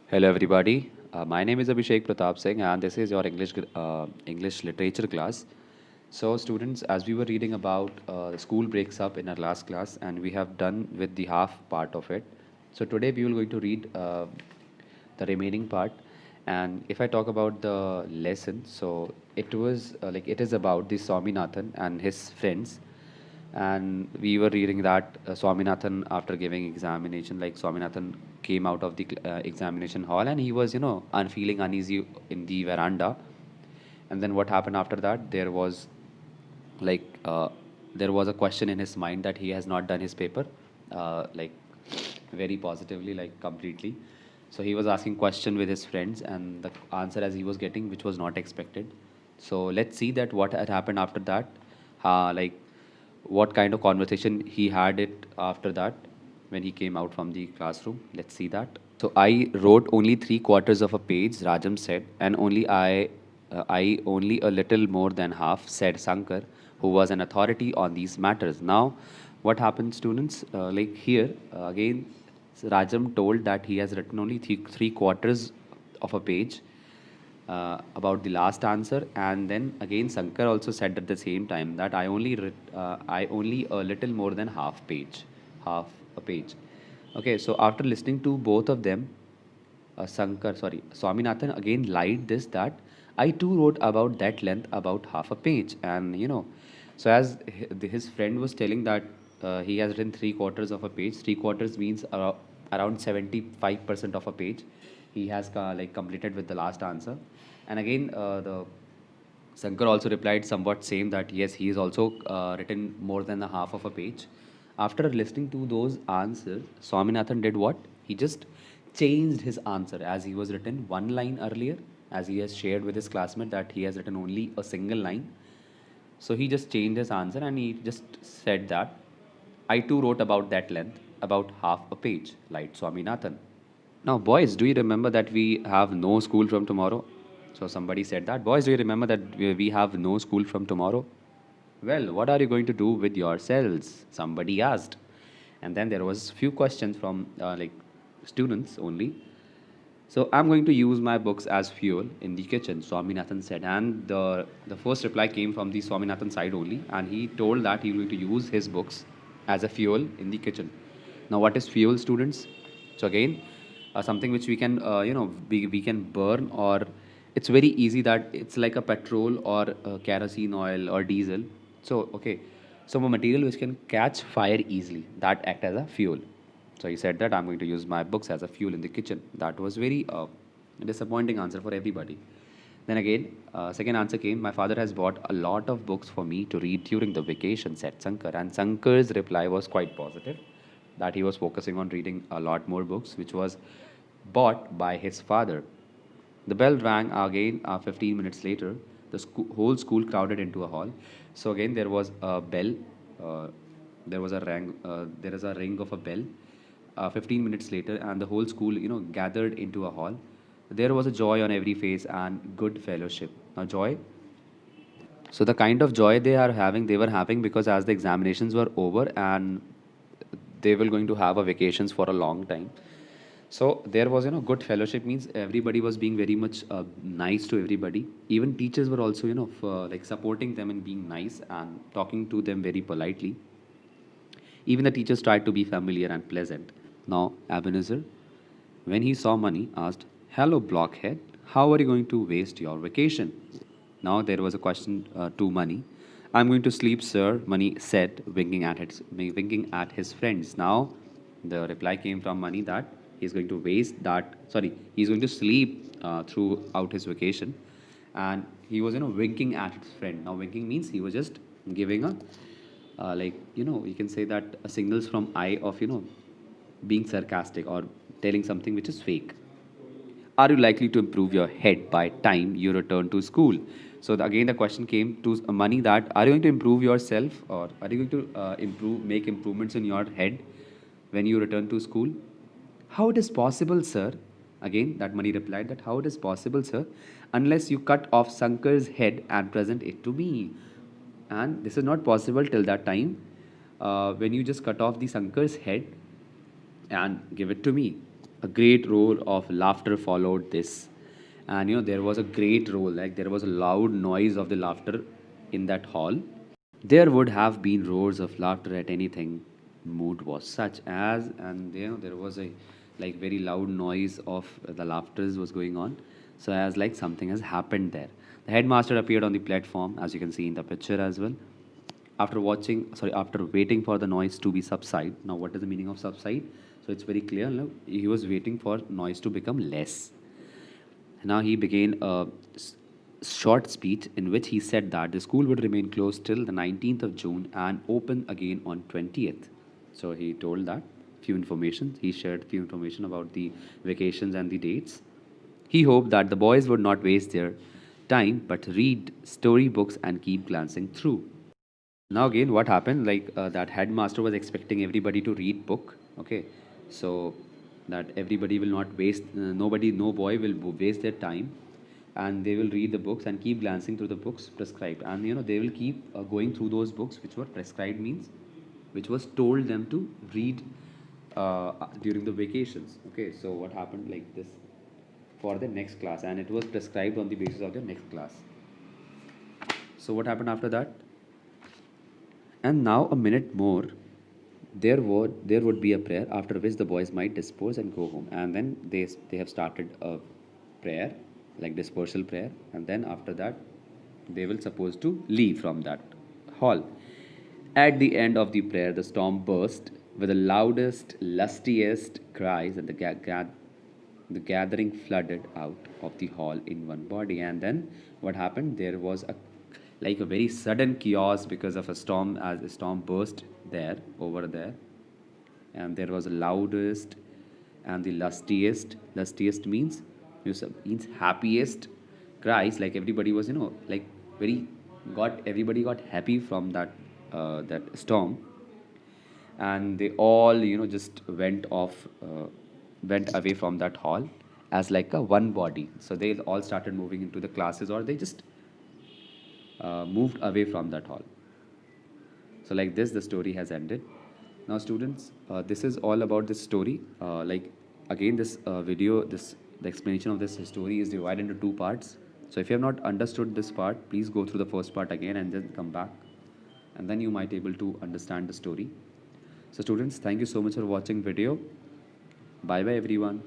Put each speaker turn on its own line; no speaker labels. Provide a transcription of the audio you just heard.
Hello, everybody. My name is Abhishek Pratap Singh, and this is your English literature class. So, students, as we were reading about the school breaks up in our last class, and we have done with the half part of it. So today we will going to read the remaining part. And if I talk about the lesson, so it was it is about the Swaminathan and his friends, and we were reading that Swaminathan, after giving examination, like Swaminathan came out of the examination hall and he was, feeling uneasy in the veranda. And then what happened after that? Like, uh, there was a question in his mind that he has not done his paper, like very positively, like completely. So he was asking question with his friends, and the answer as he was getting, which was not expected. So let's see that what had happened after that. Like what kind of conversation he had it after that when he came out from the classroom. Let's see that. So I wrote only three quarters of a page, Rajam said, and I only a little more than half, said Sankar, who was an authority on these matters. Now, what happened, students? Like here, again, Rajam told that he has written only three quarters of a page about the last answer, and then again Sankar also said at the same time that I only a little more than half a page. Okay, so after listening to both of them, Swaminathan again lied this that I too wrote about that length, about half a page, and so as his friend was telling that he has written three quarters of a page. Three quarters means around 75% of a page. He has completed with the last answer, and again the Sankar also replied somewhat same that yes, he is also written more than the half of a page. After listening to those answers, Swaminathan did what? He just changed his answer as he was written one line earlier, as he has shared with his classmate that he has written only a single line. So he just changed his answer and he just said that I too wrote about that length, about half a page, like Swaminathan. Now, boys, do you remember that we have no school from tomorrow? So somebody said that. Boys, do you remember that we have no school from tomorrow? Well, what are you going to do with yourselves? Somebody asked. And then there was few questions from students only. So I'm going to use my books as fuel in the kitchen, Swaminathan said. And the first reply came from the Swaminathan side only. And he told that he will going to use his books as a fuel in the kitchen. Now, what is fuel, students? So again, something which we can burn, or it's very easy that it's like a petrol or kerosene oil or diesel. So, okay. So a material which can catch fire easily, that act as a fuel. So he said that I'm going to use my books as a fuel in the kitchen. That was very disappointing answer for everybody. Then again, second answer came. My father has bought a lot of books for me to read during the vacation, said Sankar. And Sankar's reply was quite positive, that he was focusing on reading a lot more books, which was bought by his father. The bell rang again 15 minutes later. The whole school crowded into a hall. So again, there was a bell. Uh, there was a ring. There is a ring of a bell. 15 minutes later, and the whole school, gathered into a hall. There was a joy on every face and good fellowship. Now, joy. So the kind of joy they were having because as the examinations were over and they were going to have a vacations for a long time. So there was, good fellowship means everybody was being very much nice to everybody. Even teachers were also, like supporting them and being nice and talking to them very politely. Even the teachers tried to be familiar and pleasant. Now, Ebenezer, when he saw Money, asked, "Hello, blockhead, how are you going to waste your vacation?" Now, there was a question to Money. "I'm going to sleep, sir," Money said, winking at his friends. Now, the reply came from Money that he's going to sleep throughout his vacation. And he was, winking at his friend. Now, winking means he was just giving a you can say that signals from eye of being sarcastic or telling something which is fake. Are you likely to improve your head by time you return to school? So again the question came to Money that are you going to improve yourself, or are you going to make improvements in your head when you return to school? How it is possible, sir? Again that Money replied that how it is possible, sir, unless you cut off Sankar's head and present it to me. And this is not possible till that time when you just cut off the Sankar's head and give it to me. A great roar of laughter followed this, and there was a great roar, like there was a loud noise of the laughter in that hall. There would have been roars of laughter at anything. Mood was such as, and there was a like very loud noise of the laughter was going on. So as like something has happened there. The headmaster appeared on the platform, as you can see in the picture as well. After waiting for the noise to be subside. Now, what is the meaning of subside? So it's very clear. Now, he was waiting for noise to become less. Now he began a short speech in which he said that the school would remain closed till the 19th of June and open again on 20th. So he told that few information. He shared few information about the vacations and the dates. He hoped that the boys would not waste their time but read storybooks and keep glancing through. Now again, what happened? Like that headmaster was expecting everybody to read book. Okay, so that everybody will not waste. Nobody, no boy will waste their time, and they will read the books and keep glancing through the books prescribed. And they will keep going through those books which were prescribed means, which was told them to read during the vacations. Okay, so what happened like this for the next class, and it was prescribed on the basis of the next class. So what happened after that? And now a minute more, there would be a prayer after which the boys might disperse and go home. And then they have started a prayer, like dispersal prayer, and then after that they will supposed to leave from that hall. At the end of the prayer, the storm burst with the loudest, lustiest cries, and the gathering flooded out of the hall in one body. And then what happened? There was a like a very sudden chaos because of a storm, as a storm burst there over there, and there was the loudest and the lustiest means means happiest cries, like everybody was like very got everybody got happy from that storm, and they all just went away from that hall as like a one body. So they all started moving into the classes, or they just moved away from that hall. So like this, the story has ended. Now, students, this is all about this story. Like again, this video, the explanation of this story is divided into two parts. So if you have not understood this part, please go through the first part again and then come back, and then you might able to understand the story. So students, thank you so much for watching video. Bye bye everyone.